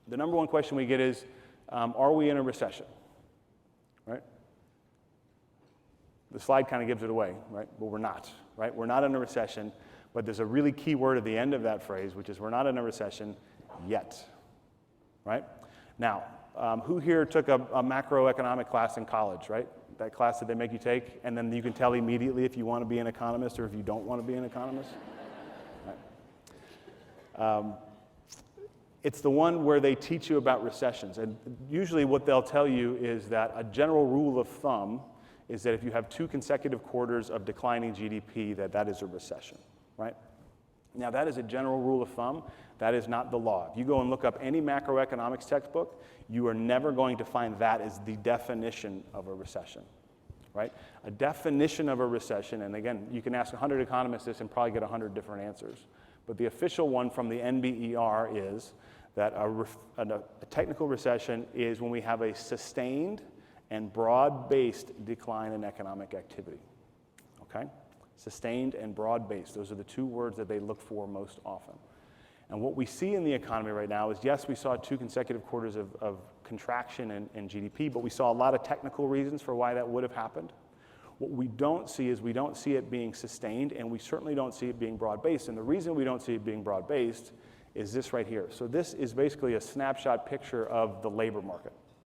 The number one question we get is, are we in a recession? Right? The slide kind of gives it away, right? But we're not, right? We're not in a recession, but there's a really key word at the end of that phrase, which is we're not in a recession yet, right? Now, who here took a macroeconomic class in college, right? That class that they make you take, and then you can tell immediately if you want to be an economist or if you don't want to be an economist? Right. It's the one where they teach you about recessions, and usually what they'll tell you is that a general rule of thumb is that if you have 2 consecutive quarters of declining GDP, that is a recession, right? Now, that is a general rule of thumb. That is not the law. If you go and look up any macroeconomics textbook, you are never going to find that as the definition of a recession, right? A definition of a recession, and again, you can ask 100 economists this and probably get 100 different answers, but the official one from the NBER is that a technical recession is when we have a sustained and broad-based decline in economic activity, okay? Sustained and broad-based. Those are the 2 words that they look for most often. And what we see in the economy right now is, yes, we saw 2 consecutive quarters of contraction in GDP, but we saw a lot of technical reasons for why that would have happened. What we don't see is we don't see it being sustained, and we certainly don't see it being broad-based. And the reason we don't see it being broad-based is this right here. So this is basically a snapshot picture of the labor market.